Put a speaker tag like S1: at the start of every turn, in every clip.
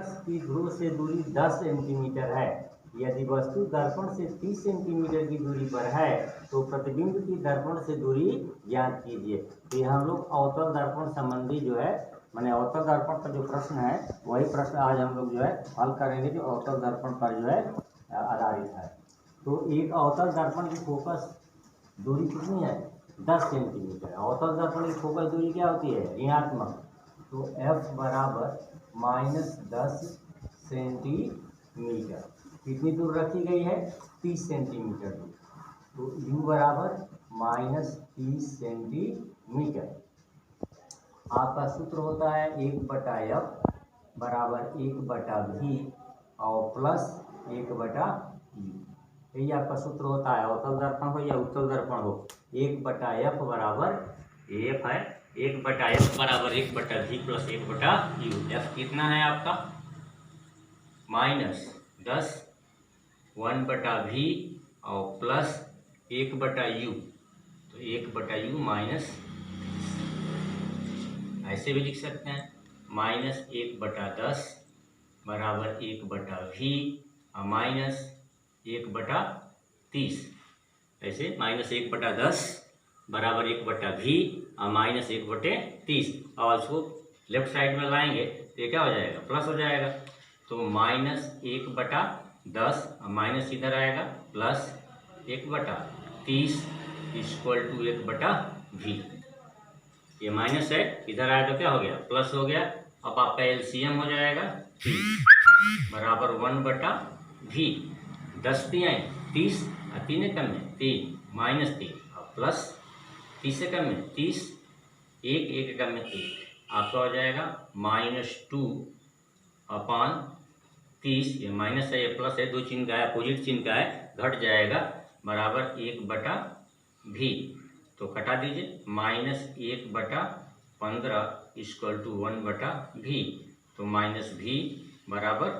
S1: Focus की ध्रुव से दूरी 10 सेंटीमीटर है। यदि वस्तु दर्पण से 30 सेंटीमीटर की दूरी पर है तो प्रतिबिंब की दर्पण से दूरी ज्ञात कीजिए। तो ये हम लोग अवतल दर्पण संबंधी जो है माने अवतल दर्पण का जो प्रश्न है वही प्रश्न आज हम लोग जो है हल करेंगे, जो अवतल दर्पण पर जो है आधारित है। तो एक अवतल दर्पण की फोकस दूरी कितनी है? 10 सेंटीमीटर। अवतल दर्पण की फोकस दूरी क्या होती है? ऋणात्मक। तो F बराबर -10 सेंटीमीटर। कितनी दूर रखी गई है? 30 सेंटीमीटर दूर। तो U बराबर -30 सेंटीमीटर। आपका सूत्र होता है 1/F बराबर 1/V और प्लस 1/U। यही आपका सूत्र होता है, अवतल दर्पण हो या उत्तल दर्पण हो। 1/F बराबर F है 1/F बराबर 1/V प्लस 1/U। F कितना है आपका? -10 1/V और प्लस 1/U। तो 1/U माइनस, ऐसे भी लिख सकते हैं -1/10 बराबर 1/V और माइनस 1/30। ऐसे -1/10 बराबर 1/V और माइनस 1/30। और इसको लेफ्ट साइड में लाएंगे तो ये क्या हो जाएगा? प्लस हो जाएगा। तो -1/10 और माइनस इधर आएगा प्लस 1/30 इक्वल टू 1/V। ये माइनस है, इधर आया तो क्या हो गया? प्लस हो गया। अब आपका एलसीएम हो जाएगा 30 बराबर 1/V। 10 3 30 और 3 कम में 3 -3 और प्लस 30 से कम में 30 1 कम में 3 आपका हो जाएगा -2/30। ये माइनस है, ये प्लस है, दो चिन्ह का है, अपोजिट चिन्ह का है, घट जाएगा बराबर 1/V। तो कटा दीजिए -1/15 इक्वल टू 1/V। तो -V बराबर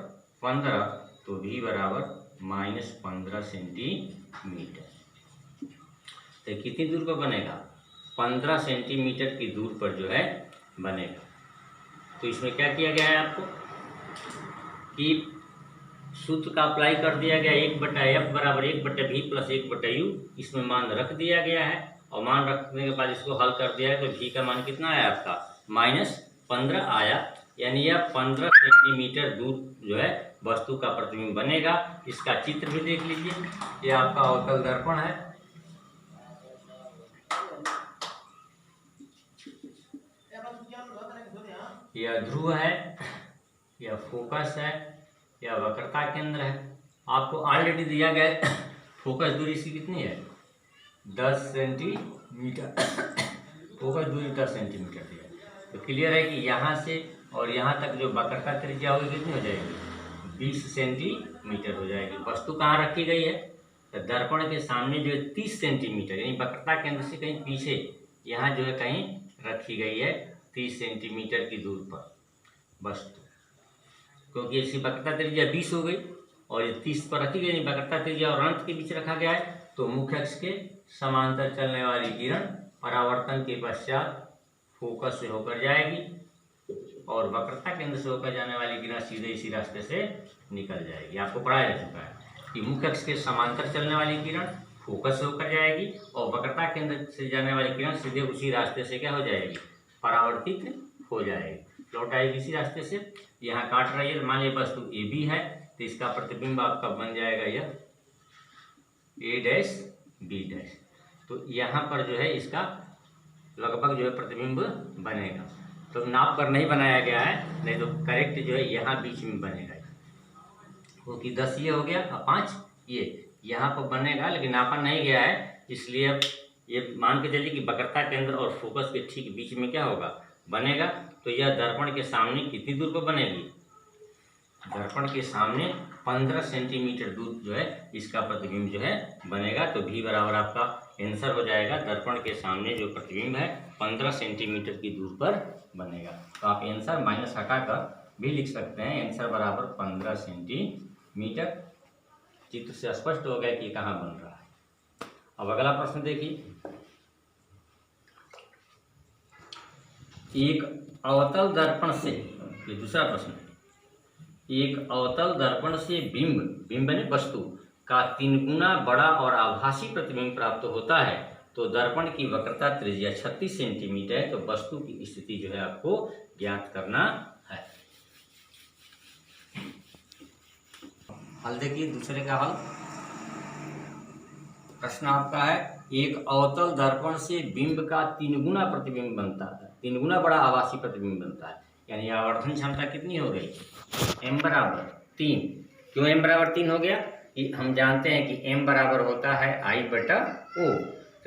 S1: 15 तो V बराबर -15 सेंटीमीटर। तो कितनी दूर पर बनेगा? 15 सेंटीमीटर की दूर पर जो है बनेगा। तो इसमें क्या किया गया है आपको कि सूत्र का अप्लाई कर दिया गया 1/F बराबर 1/V प्लस 1/U। इसमें मान रख दिया गया है और मान रखने के बाद इसको हल कर दिया है तो V का मान कितना आया आपका? -15 आया। यानी यह 15 सेंटीमीटर दूर जो है वस्तु का प्रतिबिंब बनेगा। इसका चित्र भी देख लीजिए। ये आपका अवतल दर्पण है। यह ध्रुव है, यह फोकस है, यह वक्रता केंद्र है। आपको ऑलरेडी दिया गया फोकस दूरी इसकी कितनी है? 10 सेंटीमीटर। फोकस दूरी 10 सेंटीमीटर दिया। तो क्लियर है कि यहाँ से और यहाँ तक जो वक्रता त्रिज्या होगी कितनी हो जाएगी? 20 सेंटीमीटर हो जाएगी। वस्तु कहाँ रखी गई है? तो दर्पण के सामने जो है 30 सेंटीमीटर यानी वक्रता केंद्र से कहीं पीछे यहाँ जो है कहीं रखी गई है 30 सेंटीमीटर की दूर पर वस्तु। क्योंकि इसकी वक्रता त्रिज्या 20 हो गई और ये 30 पर रखी गई, वक्रता त्रिज्या और अनंत के बीच रखा गया है। तो मुख्य अक्ष के समांतर चलने वाली किरण परावर्तन के पश्चात फोकस से होकर जाएगी और वक्रता केंद्र से होकर जाने वाली किरण सीधे इसी रास्ते से निकल जाएगी। आपको पढ़ाया जा चुका है कि मुख्य अक्ष के समांतर चलने वाली किरण फोकस से होकर जाएगी और वक्रता केंद्र से जाने वाली किरण सीधे उसी रास्ते से क्या हो जाएगी? परावर्तित हो जाएगी, लौट आएगी इसी रास्ते से। यहाँ काट रही है, मान लीजिए वस्तु AB है तो इसका प्रतिबिंब आपका बन जाएगा यह A', B'। तो यहाँ पर जो है इसका लगभग जो है प्रतिबिंब बनेगा। तो नाप कर नहीं बनाया गया है, नहीं तो करेक्ट जो है यहाँ बीच में बनेगा। क्योंकि 10 ये हो गया और 5 ये यहाँ पर बनेगा, लेकिन नापा नहीं गया है। इसलिए अब ये मान के चलिए कि वक्रता केंद्र और फोकस के ठीक बीच में क्या होगा? बनेगा। तो यह दर्पण के सामने कितनी दूर पर बनेगी? दर्पण के सामने 15 सेंटीमीटर दूर जो है इसका प्रतिबिंब जो है बनेगा। तो V बराबर आपका आंसर हो जाएगा दर्पण के सामने जो प्रतिबिंब है 15 सेंटीमीटर की दूर पर बनेगा। तो आप आंसर माइनस हटाकर भी लिख सकते हैं, आंसर बराबर 15 सेंटीमीटर। चित्र से स्पष्ट हो गया कि कहाँ बन रहा है। अब अगला प्रश्न देखिए। एक अवतल दर्पण से, ये दूसरा प्रश्न है, एक अवतल दर्पण से बिंब बिंब ने वस्तु का 3 गुना बड़ा और आभासी प्रतिबिंब प्राप्त होता है तो दर्पण की वक्रता त्रिज्या 36 सेंटीमीटर है। तो वस्तु की स्थिति जो है आपको ज्ञात करना है। हल देखिए दूसरे का हल। प्रश्न आपका है एक अवतल दर्पण से बिंब का 3 गुना प्रतिबिंब बनता है, 3 गुना बड़ा आभासी प्रतिबिंब बनता है। यानी आवर्धन क्षमता कितनी हो गई? m बराबर 3। क्यों m बराबर 3 हो गया? कि हम जानते हैं कि m बराबर होता है I बटा O।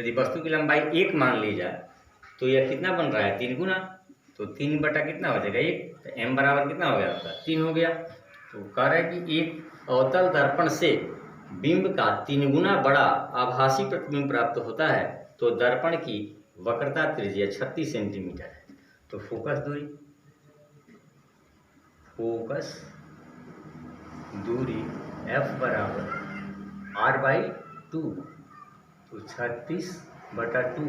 S1: यदि वस्तु की लंबाई 1 मान ली जाए तो यह कितना बन रहा है? 3 गुना। तो 3 बटा कितना हो जाएगा? 1। तो m बराबर कितना हो गया आपका? 3 हो गया। तो कह रहा है कि एक अवतल दर्पण से बिंब का 3 गुना बड़ा आभासी प्रतिबिंब प्राप्त होता है तो दर्पण की वक्रता त्रिज्या 36 सेंटीमीटर है। तो फोकस दूरी F बराबर R/2। तो 36/2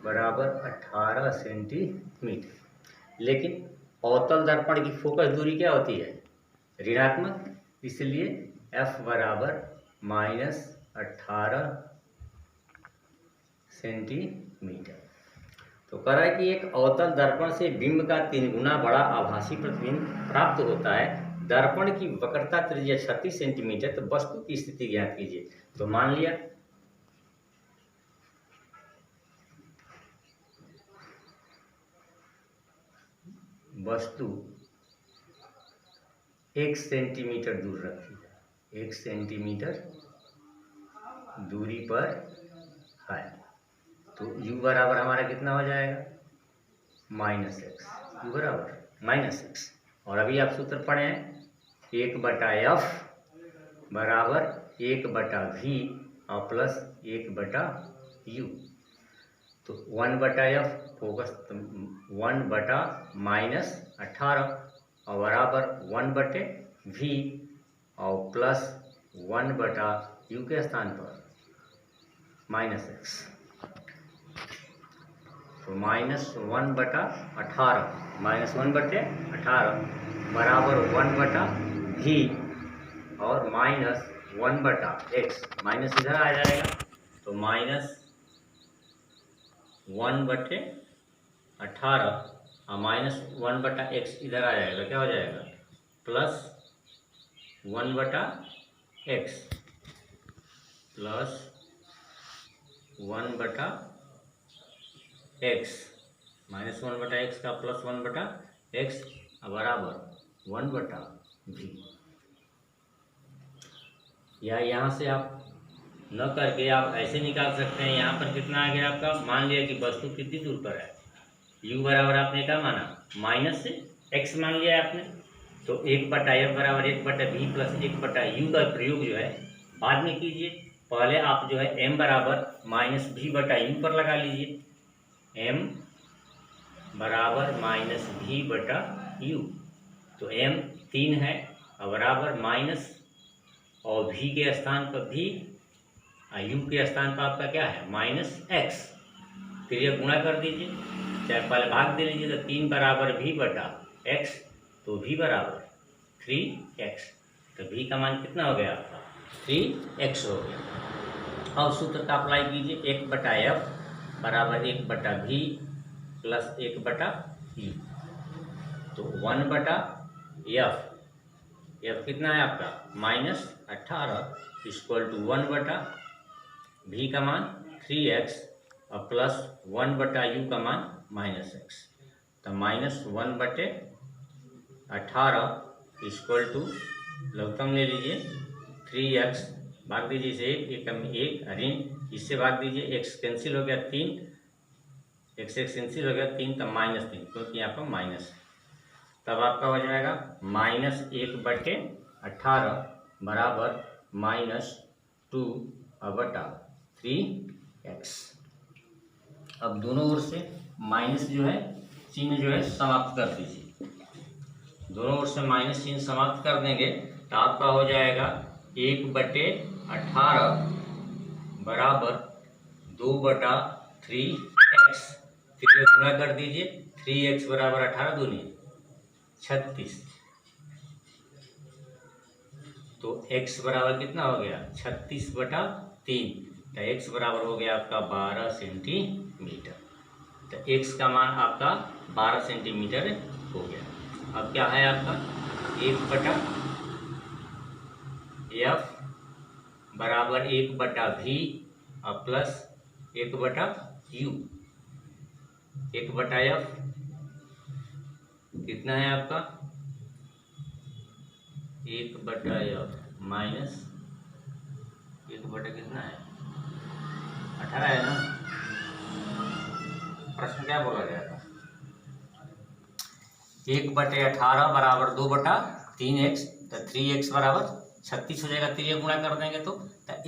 S1: बराबर 18 सेंटीमीटर। लेकिन अवतल दर्पण की फोकस दूरी क्या होती है? ऋणात्मक, इसलिए F बराबर -18 सेंटीमीटर। तो कह रहा है कि एक अवतल दर्पण से बिंब का 3 गुना बड़ा आभासी प्रतिबिंब प्राप्त होता है, दर्पण की वक्रता त्रिज्या 36 सेंटीमीटर। तो वस्तु की स्थिति ज्ञात कीजिए। तो मान लिया वस्तु 1 सेंटीमीटर दूर रखी है, 1 सेंटीमीटर दूरी पर है। तो u बराबर हमारा कितना हो जाएगा? -x। u बराबर -x। और अभी आप सूत्र पढ़े हैं 1/f बराबर 1/v और प्लस 1/u। तो 1/f फोकस 1/-18 और बराबर 1/v और प्लस 1/u के स्थान पर -x। तो -1/18 बराबर 1/v और -1/x। माइनस इधर आ जाएगा तो -1/18 और -1/x इधर आ जाएगा। क्या हो जाएगा? Plus 1/x plus 1/x -1/x का प्लस 1/x बराबर 1/v। या यहाँ से आप न करके आप ऐसे निकाल सकते हैं। यहाँ पर कितना आ गया आपका? मान लिया कि वस्तु कितनी दूर पर है। u बराबर आपने क्या माना? -x मान लिया आपने। तो 1/f बराबर 1/v प्लस 1/u का प्रयोग जो है बाद में कीजिए। पहले आप जो है m बराबर -v/u पर लगा लीजिए। m बराबर -v/u। तो m 3 है और बराबर माइनस और v के स्थान पर v और u के स्थान पर आपका क्या है? -x। फिर ये गुणा कर दीजिए, चाहे पहले भाग दे लीजिए। तो 3 बराबर v/x तो v बराबर 3x। तो v का मान कितना हो गया आपका? 3x हो गया। अब सूत्र का अप्लाई कीजिए 1/f बराबर 1/v प्लस 1/u। तो 1/f, f कितना है आपका? -18 इक्वल टू 1/v का मान 3x और प्लस 1/u का मान -x। तो -1/18 इक्वल टू लघुत्तम ले लीजिए 3x, भाग दीजिए इसे 1 ऋण, इससे भाग दीजिए x कैंसिल हो गया 3, x कैंसिल हो गया 3, तब -3 क्योंकि यहाँ पर माइनस है। तब आपका हो जाएगा -1/18 बराबर -2/3x। अब दोनों ओर से माइनस जो है चिन्ह जो है समाप्त कर दीजिए। दोनों ओर से माइनस चिन्ह समाप्त कर देंगे तो आपका हो जाएगा 1/18 बराबर 2/3x। फिर गुणा कर दीजिए 3x बराबर 18 दूनी 36 तो x बराबर कितना हो गया 36/3, तो x बराबर हो गया आपका 12 सेंटीमीटर। तो x का मान आपका 12 सेंटीमीटर हो गया। अब क्या है आपका 1/f बराबर 1/v और प्लस 1/u। 1/f कितना है आपका 1/f माइनस 1/ कितना है 18 है ना। प्रश्न क्या बोला गया था 1/18 बराबर 2/3x, तो 3x बराबर 36 हो जाएगा। 3 गुणा कर देंगे तो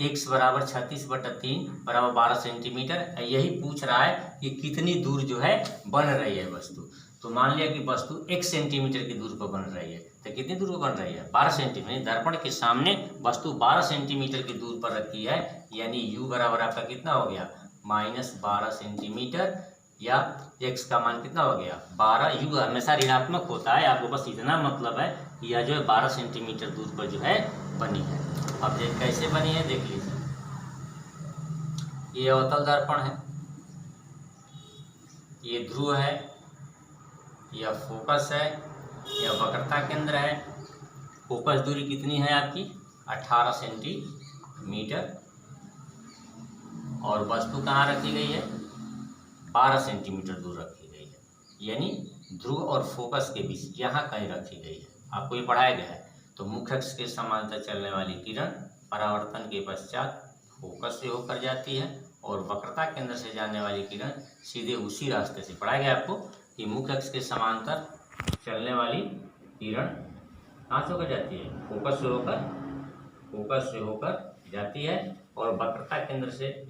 S1: x बराबर 36/3 बराबर 12 सेंटीमीटर। यही पूछ रहा है कि कितनी दूर जो है बन रही है वस्तु। तो मान लिया कि वस्तु 1 सेंटीमीटर की दूर पर बन रही है, तो कितनी दूर पर बन रही है 12 सेंटीमीटर। दर्पण के सामने वस्तु 12 सेंटीमीटर की दूर पर रखी है, यानी u बराबर आपका कितना हो गया -12 सेंटीमीटर, या x का मान कितना हो गया 12। u हमेशा ऋणात्मक होता है, आपको बस इतना मतलब है कि यह जो है 12 सेंटीमीटर दूर पर जो है बनी है। अब देख कैसे बनी है देख लीजिए। ये अवतल दर्पण है, ये ध्रुव है, यह फोकस है, यह वक्रता केंद्र है। फोकस दूरी कितनी है आपकी 18 सेंटीमीटर, और वस्तु कहाँ रखी गई है 12 सेंटीमीटर दूर रखी गई है, यानी ध्रुव और फोकस के बीच यहाँ कहीं रखी गई है। आपको ये पढ़ाया गया है। तो मुख्य अक्ष के समांतर चलने वाली किरण परावर्तन के पश्चात फोकस से होकर जाती है, और वक्रता केंद्र से जाने वाली किरण सीधे उसी रास्ते से, पढ़ाया गया आपको कि मुख्य अक्ष के समांतर चलने वाली किरण कहाँ से होकर जाती है फोकस से होकर जाती है, और वक्रता केंद्र से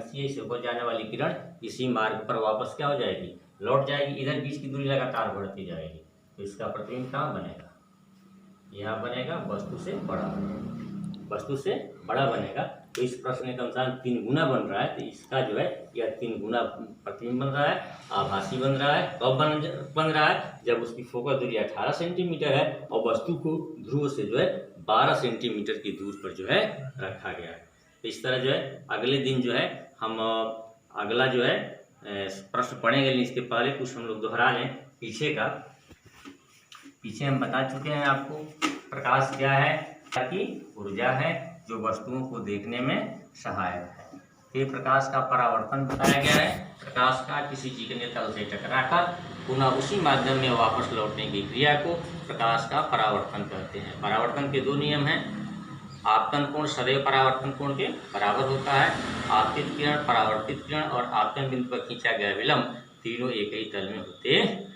S1: सी से होकर जाने वाली किरण इसी मार्ग पर वापस क्या हो जाएगी लौट जाएगी। इधर बीच की दूरी लगातार बढ़ती जाएगी। तो इसका प्रतिबिंब कहाँ बनेगा यहाँ बनेगा, वस्तु से बड़ा बनेगा। तो इस प्रश्न के अनुसार 3 गुना बन रहा है, तो इसका जो है यह 3 गुना प्रतिबिंब बन रहा है, आभासी बन रहा है। कब बन रहा है जब उसकी फोकस दूरी 18 सेंटीमीटर है और वस्तु को ध्रुव से जो है 12 सेंटीमीटर की दूर पर जो है रखा गया है। तो इस तरह जो है अगले दिन जो है हम अगला जो है प्रश्न पढ़ेंगे। इसके पहले कुछ हम लोग दोहरा लें पीछे हम बता चुके हैं आपको प्रकाश क्या है, ताकि ऊर्जा है जो वस्तुओं को देखने में सहायक है। फिर प्रकाश का परावर्तन बताया गया है। प्रकाश का किसी चिकने तल से टकराकर पुनः उसी माध्यम में वापस लौटने की क्रिया को प्रकाश का परावर्तन कहते हैं। परावर्तन के 2 नियम हैं। आपतन कोण सदैव परावर्तन कोण के बराबर होता है। आपतित किरण, परावर्तित किरण और आपतन बिंदु पर खींचा गया विलंब तीनों एक ही तल में होते हैं।